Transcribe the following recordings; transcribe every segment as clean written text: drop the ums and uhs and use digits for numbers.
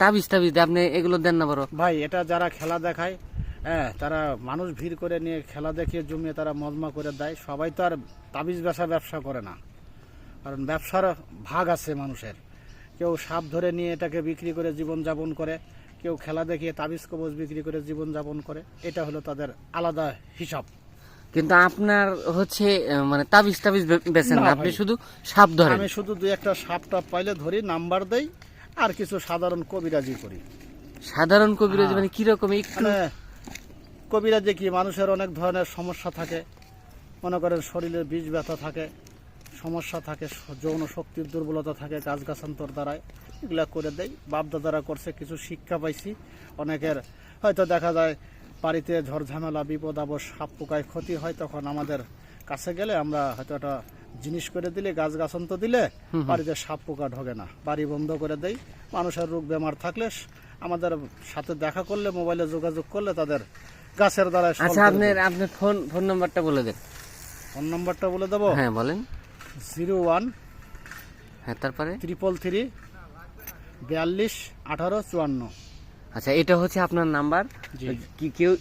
তাবিজ আপনি এগুলো দেন না বড় ভাই। এটা যারা খেলা দেখায়, হ্যাঁ, তারা মানুষ ভিড় করে নিয়ে খেলা দেখিয়ে জমিয়ে তারা মজমা করে দেয়। সবাই তো আর তাবিজ ব্যবসা করে না, কারণ ব্যবসার ভাগ আছে মানুষের। কেউ সাপ ধরে নিয়ে এটাকে বিক্রি করে জীবনযাপন করে, কেউ খেলা দেখিয়ে তাবিজ কবজ বিক্রি করে জীবনযাপন করে। এটা হলো তাদের আলাদা হিসাব। কিন্তু আপনার হচ্ছে মানে তাবিজ বেছেন না না, আপনি ভাই। শুধু সাপ ধরেন। আমি শুধু দুই একটা সাপটা পাইলে ধরি, নাম্বার দেই, আর কিছু সাধারণ কবিরাজি করি। সাধারণ কবিরাজ হ্যাঁ। মানে কিরকম একটু? মানে কবিরাজি কি, মানুষের অনেক ধরনের সমস্যা থাকে, মনে করেন শরীরে বীজ ব্যথা থাকে, সমস্যা থাকে, যৌন শক্তির দুর্বলতা থাকে, গাছগাছান্তর দ্বারায় এগুলা করে দেয়। বাপদাদারা করছে, কিছু শিক্ষা পাইছি। অনেকের হয়তো দেখা যায় বাড়িতে ঝড়ঝামেলা, বিপদ আপদ, সাপ পোকায় ক্ষতি হয়, তখন আমাদের কাছে গেলে আমরা হয়তো একটা জিনিস করে দিলে, গাছগাছান্ত দিলে বাড়িতে সাপ পোকা ঢোকে না, বাড়ি বন্ধ করে দেয়। মানুষের রোগ বেমার থাকলে আমাদের সাথে দেখা করলে, মোবাইলে যোগাযোগ করলে তাদের গাছের দ্বারা। আচ্ছা, আপনার ফোন নাম্বারটা বলে দেন। ফোন নাম্বারটা বলে দেবো? হ্যাঁ বলেন। 01 হ্যাঁ, তারপরে 333 42 18 54। আচ্ছা, এটা হচ্ছে আপনার নাম্বার। জি। কি কেউ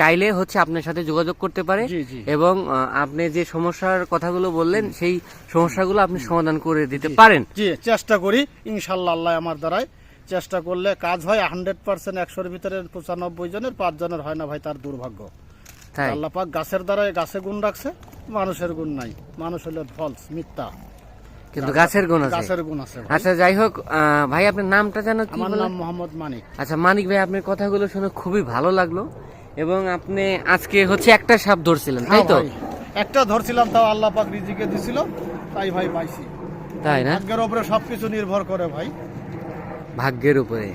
চাইলে হচ্ছে আপনার সাথে যোগাযোগ করতে পারে, জি, জি। এবং আপনি যে সমস্যার কথাগুলো বললেন সেই সমস্যাগুলো আপনি সমাধান করে দিতে পারেন। জি, চেষ্টা করি ইনশাল্লাহ। আল্লাহ আমার দ্বারাই চেষ্টা করলে কাজ হয়। 100%, 100-র ভিতরে 95 জনের 5 জনের হয় না ভাই, তার দুর্ভাগ্য। তাই আল্লাহ পাক গাছের দ্বারাই গাছে গুণ রাখছে, মানুষের গুণ নাই। মানুষ হলো ফলস, মিথ্যা, কিন্তু গাছের গুণ আছে। গাছের গুণ আছে ভাই। আচ্ছা, যাই হোক, ভাই আপনার নামটা জানো কি? আমার বলেন? নাম মোহাম্মদ মানিক। আচ্ছা মানিক ভাই, আপনার কথাগুলো শুনে খুবই ভালো লাগলো, এবং আপনি আজকে হচ্ছে একটা সাপ ধরছিলেন, তাই তো? হ্যাঁ ভাই, একটা ধরছিলাম, তাও আল্লাহ পাক রিজিকে দিছিল, তাই ভাই পাইছি। তাই না? ভাগ্যের উপরে সবকিছু নির্ভর করে ভাই। ভাগ্যের উপরে।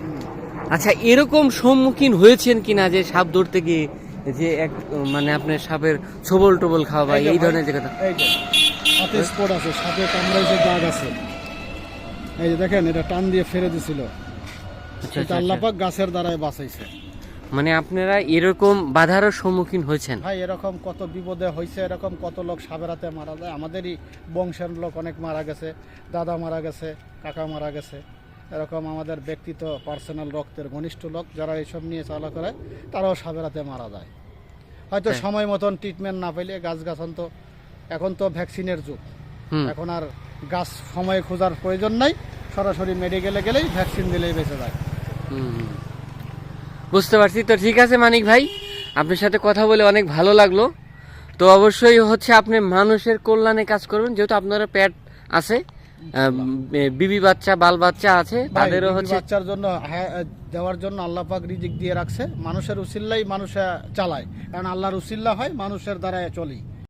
আচ্ছা, এরকম সম্মুখীন হয়েছেন কিনা যে সাপ ধরতে গিয়ে যে মানে আপনার সাপের ছোবল টোবল খাওয়া বা এই যে এই ভাই, ধরনের যে কথা? এই যে হাতে স্পট আছে, সাপে কামড়াইছে, দাগ আছে। এই যে দেখেন, এটা টান দিয়ে ফেলে দিছিল। আচ্ছা, এটা আল্লাহ পাক গাছের দ্বারাই বাঁচাইছে। মানে আপনারা এরকম বাধারও সম্মুখীন হয়েছেন? ভাই, এরকম কত বিপদে হয়েছে, এরকম কত লোক সাপের হাতে মারা যায়। আমাদেরই বংশের লোক অনেক মারা গেছে, দাদা মারা গেছে, কাকা মারা গেছে। এরকম আমাদের ব্যক্তিগত পার্সোনাল রক্তের ঘনিষ্ঠ লোক যারা এইসব নিয়ে চলা করে, তারাও সাপের হাতে মারা যায়। হয়তো হ্যাঁ। সময় মতন ট্রিটমেন্ট না পেলে, গাছগাছান তো এখন তো ভ্যাকসিনের যুগ, হুম। এখন আর গাছ সময়ে খোঁজার প্রয়োজন নাই, সরাসরি মেডিকেলে গেলেই ভ্যাকসিন দিলেই বেঁচে যায়। হুম, বুঝতে পারছি। তো ঠিক আছে মানিক ভাই, আপনার সাথে কথা বলে অনেক ভালো লাগলো। তো অবশ্যই হচ্ছে আপনি মানুষের কল্যাণে কাজ করবেন, যেহেতু আপনারা পেট আছে, বিবি বাচ্চা, বাল বাচ্চা আছে, ভাই, তাদেরও বিবি হচ্ছে বাচ্চার জন্য দেওয়ার জন্য আল্লাহ পাক রিজিক দিয়ে রাখছে। মানুষের উসিল্লাই মানুষে চালায়, কারণ আল্লাহর উসিল্লা হয়, মানুষের দ্বারা চলি।